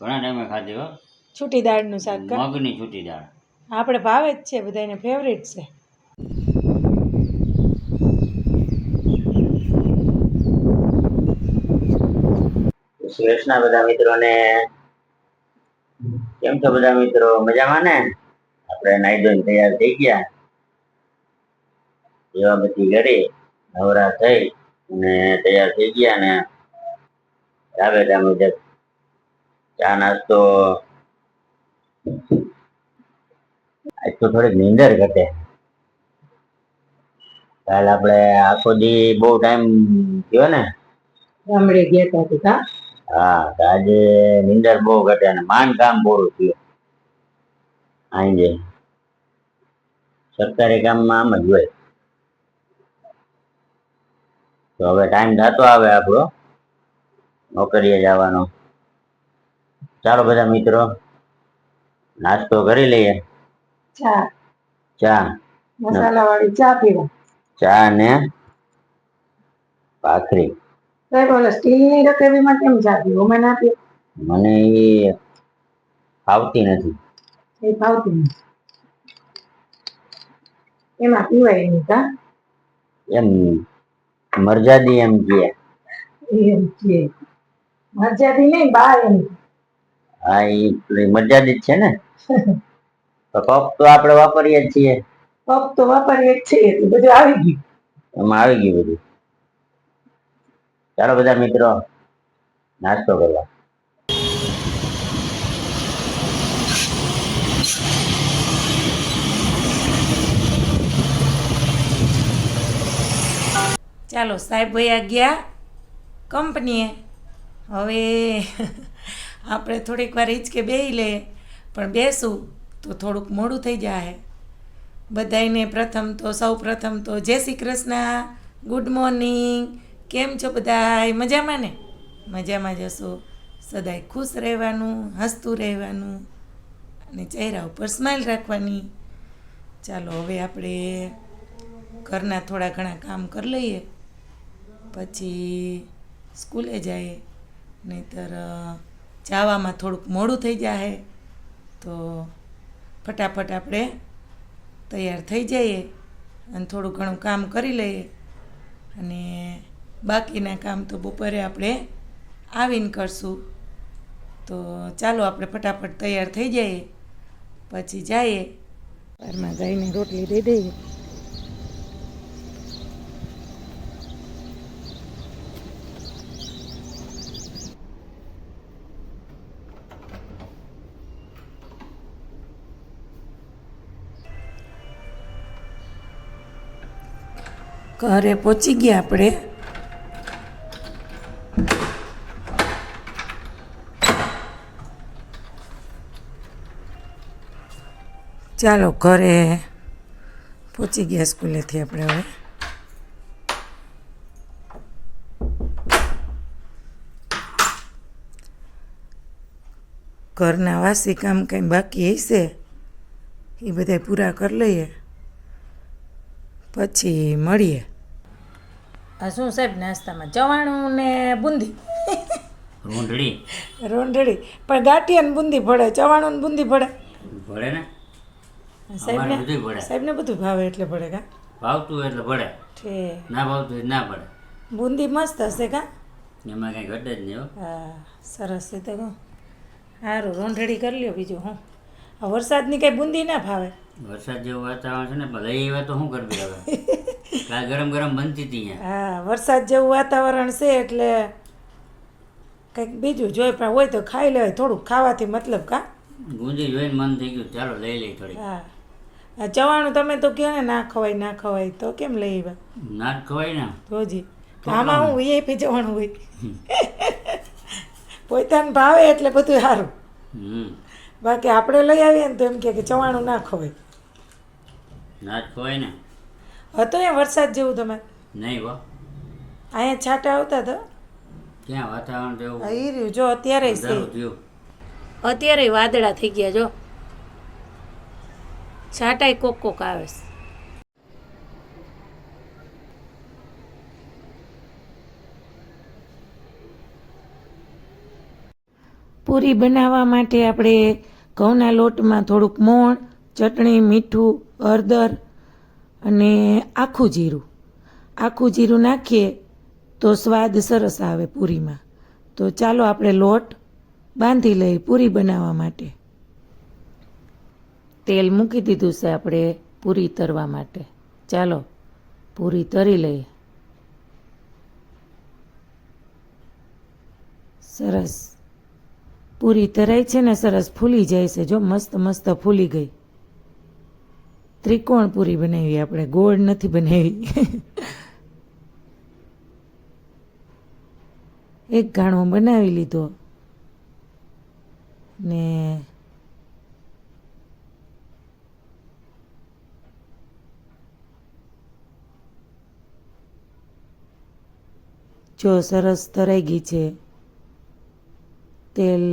ઘણા ટાઈમે ખાધી હો. છૂટી દાળનું શાક કા મગની છૂટી દાળ. આપણે ભાવે જ છે, બધાને ફેવરેટ છે. શ્રી કૃષ્ણ બધા મિત્રોને. કેમ છો બધા મિત્રો? મજામાં ને? આપણે નાઈ ધોઈને તૈયાર થઈ ગયા, એવા બધી કરી નવરા થઈ અને તૈયાર થઈ ગયા ને રાબેતા મુજબ ચા નાસ્તો. આજ તો થોડીક નીંદર ઘટે. કાલ આપણે આખો દી બહુ ટાઈમ થયો ને ગામડે ગયા હતા. હા, તો આજે નીંદર બહુ ઘટે અને માંડ કામ પૂરું થયું. આજે સરકારી કામમાં આમ જ હોય. તો હવે ટાઈમ થતો આવે આપણો નોકરીએ જવાનો. ચાલો બધા મિત્રો નાસ્તો કરી લઈએ. ચા મસાલા વાળી ચા પીવા. ચા ને ભાખરી. સાહેબ ઓલા સ્ટીલની રકેબીમાં કેમ ચા પીવો? મને આપી. મને એ ફાવતી નથી. એ ફાવતી નથી. એમાં પીવાય નહીં કા? એમ મરજાદી એમ કે. એમ કે મરજાદી નહીં, બા એમ. હા, એ મરજાદી જ છે ને. તો કપ તો આપણે વાપરીએ જ છીએ. કપ તો વાપરીએ જ છીએ, એટલે બધું આવી ગયું. એમાં આવી ગયું બધું. ચાલો બધા મિત્રો નાસ્તો કરવા. ચાલો સાહેબ ભૈયા ગયા કંપનીએ. હવે આપણે થોડીક વાર હિંચકે બેસી લઈએ, પણ બેસું તો થોડુંક મોડું થઈ જાય. બધાને સૌ પ્રથમ તો જય શ્રી કૃષ્ણ, ગુડ મોર્નિંગ. કેમ છો બધાય? મજામાં ને? મજામાં જશો. સદાય ખુશ રહેવાનું, હસતું રહેવાનું અને ચહેરા ઉપર સ્માઇલ રાખવાની. ચાલો હવે આપણે ઘરના થોડા ઘણા કામ કરી લઈએ, પછી સ્કૂલે જઈએ. નહીંતર જવામાં થોડુંક મોડું થઈ જાય, તો ફટાફટ આપણે તૈયાર થઈ જઈએ અને થોડું ઘણું કામ કરી લઈએ. અને બાકીના કામ તો બપોરે આપણે આવીને કરશું. તો ચાલો આપણે ફટાફટ તૈયાર થઈ જઈએ, પછી જઈએ. વારમાં ગાયને રોટલી દઈ દઈએ. ઘરે પહોંચી ગયા આપણે. ચાલો ઘરે પહોંચી ગયા સ્કૂલેથી આપણે. હવે ઘરના વાસી કામ કંઈ બાકી હશે એ બધા પૂરા કરી લઈએ, પછી મળીએ. આ શું સાહેબ નાસ્તામાં? ચવાણું ને બુંદી. રોંઢળી. રોંઢળી પણ ગાંઠિયા ને બુંદી પડે, ચવાણું ને બુંદી પડે. ભળે ને સાહેબને બધું ભાવે એટલે પડે કા? ભાવતું એટલે પડે, ના ભાવતું ના પડે. બુંદી મસ્ત હશે કા? એમાં કઈ ઘટે જ નહીં. હા, સરસ છે. તો કહું સારું, રોંઢળી કરી લ્યો. બીજું હું આ વરસાદની કઈ બુંદી ના ભાવે. વરસાદ જેવું વાતાવરણ છે ને, પણ લઈ આવ્યા તો શું કરવી હવે? કાલ ગરમ ગરમ બનતી હતી અહીંયા. હા, વરસાદ જેવું વાતાવરણ છે એટલે કંઈક બીજું જોઈ પણ હોય તો ખાઈ લેવાય. થોડુંક ખાવાથી મતલબ કા? ગુંજી જોઈને મન થઈ ગયું, ચાલો લઈ લઈ થોડી. હા, આ ચવાણું તમે તો કહો ને ના ખવાય ના ખવાય, તો કેમ લઈ આવ્યા? ના જ ખવાય ને. તોજી આમાં હું વીઆઈપી ચવાણું હોય. પોતાને ભાવે એટલે બધું સારું. બાકી આપણે લઈ આવીએ ને તો એમ કે ચવાણું ના ખવાય. ના જ ખવાય ને. હતો એ વરસાદ જેવું તમે? નહીં હો, અહીંયા છાંટા આવતા હતા. ક્યાં વાતાવરણ જેવું? એ રહ્યું જો અત્યારે થયું. અત્યારે વાદળા થઈ ગયા જો. છાંટાય કોક કોક આવે છે. પૂરી બનાવવા માટે આપણે ઘઉંના લોટમાં થોડુંક મોણ, ચટણી, મીઠું, હળદર અને આખું જીરું નાખીએ તો સ્વાદ સરસ આવે પૂરીમાં. તો ચાલો આપણે લોટ બાંધી લઈએ પૂરી બનાવવા માટે. તેલ મૂકી દીધું છે આપણે પૂરી તરવા માટે. ચાલો પૂરી તરી લઈએ. સરસ પૂરી તરાઈ છે ને, સરસ ફૂલી જાય છે. જો મસ્ત મસ્ત ફૂલી ગઈ. ત્રિકોણ પૂરી બનાવી આપણે, ગોળ નથી બનાવી. એક ઘાણો બનાવી લીધો ને જો સરસ તરાઈ ગઈ છે. તેલ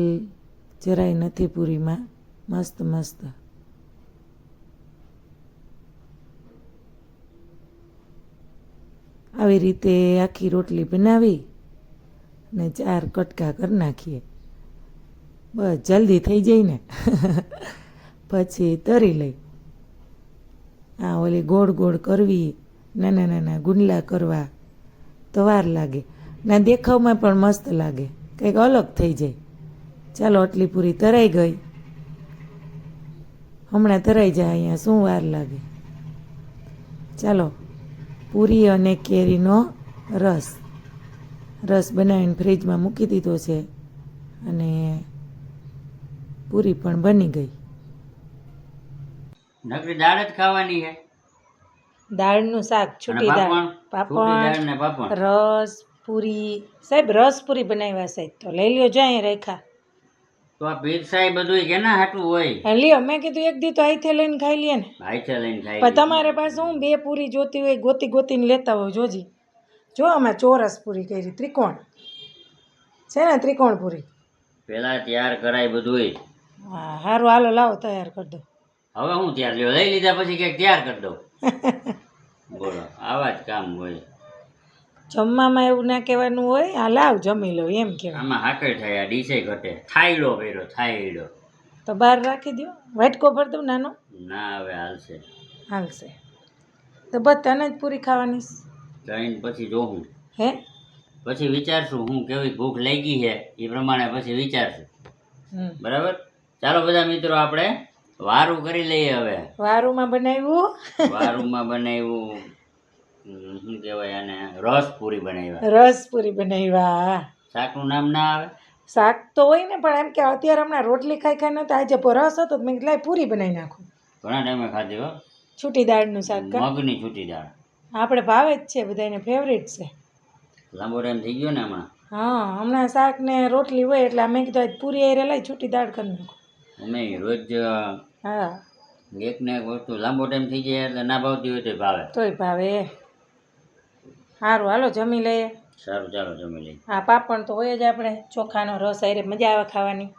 જરાય નથી પૂરીમાં. મસ્ત મસ્ત. આવી રીતે આખી રોટલી બનાવી ને 4 કટકા કરી નાખીએ. બસ જલ્દી થઈ જાય ને. પછી તરી લઈ. આ ઓલી ગોળ ગોળ કરવી, નાના નાના ગુંડલા કરવા તો વાર લાગે. ના દેખાવમાં પણ મસ્ત લાગે, કંઈક અલગ થઈ જાય. ચાલો આટલી પૂરી તરાઈ ગઈ. હમણાં તરાઈ જાય, અહીંયા શું વાર લાગે. ચાલો પૂરી અને કેરીનો રસ બનાવીને ફ્રીજમાં મૂકી દીધો છે અને પૂરી પણ બની ગઈ. નકરી દાળ જ ખાવાની છે. દાળનું શાક, છૂટી દાળ, પાપડ, રસ, પૂરી. સાહેબ રસ પૂરી બનાવ્યા સાહેબ, તો લઈ લ્યો. જો અહીંયા રેખા તો આ પીરસાઈ બધું કેના હાટું હોય? લ્યો, મેં કીધું એક દી તો આઈથે લઈને ખાઈ લઈએ ને. આઈથે લઈને ખાઈ. પણ તમારે પાસે હું 2 પૂરી જોતી હોય, ગોતી ગોતીને લેતા હોય. જોજી, જો આમાં ચોરસ પૂરી કરી, ત્રિકોણ છે ને, ત્રિકોણ પૂરી. પેલા તૈયાર કરાય બધું. હા સારું, હાલો લાવો તૈયાર કરી દો. હવે હું તૈયાર લ્યો, લઈ લીધા પછી કંઈક તૈયાર કરી દઉં. બોલો, આવા જ કામ હોય. જમવામાં એવું ના કહેવાનું હોય, આ લાવ જમી લો એમ કહેવાય. આમાં હાકર થાય, આ ડીશે ઘટે. થાયડો કર્યો, થાયડો તો બહાર રાખી દો. વાટકો ભર દઉં નાનો? ના હવે હાલશે. હાલશે તો બસ તને જ પૂરી ખાવાની જઈને પછી જોઉં. હે પછી વિચારશું હું કેવી ભૂખ લાગી છે એ પ્રમાણે પછી વિચારશું. બરાબર. ચાલો બધા મિત્રો આપણે વારું કરી લઈએ. હવે વારુંમાં બનાવ્યું. વારુંમાં બનાવ્યું શું કહેવાય આને? રસ પૂરી બનાવ્યા. રસ પૂરી બનાવ્યા. શાકનું નામ ના આવે? શાક તો હોય ને, પણ એમ કે અત્યારે હમણાં રોટલી ખાઈ ખાઈ નતા, આજે રસ હતો મેં કીધું લાય પૂરી બનાવી નાખું. ઘણા ટાઈમે ખાધી હો. છૂટી દાળનું શાક. મગની છૂટી દાળ આપણે ભાવે જ છે, બધાને ફેવરિટ છે. લાંબો ટાઈમ થઈ ગયો ને હમણાં. હા, હમણાં શાક ને રોટલી હોય એટલે મેં કીધું આજ પૂરી આઈ લાઈ છૂટી દાળ કરી નાખું. અમે રોજ હા, એક ને એક વસ્તુ લાંબો ટાઈમ થઈ જાય એટલે ના ભાવતી હોય તો ભાવે. તોય ભાવે. સારું હાલો જમી લઈએ. સારું ચાલો જમી લઈએ. હા, પાપડ તો હોય જ આપણે. ચોખાનો રસ આરે મજા આવે ખાવાની.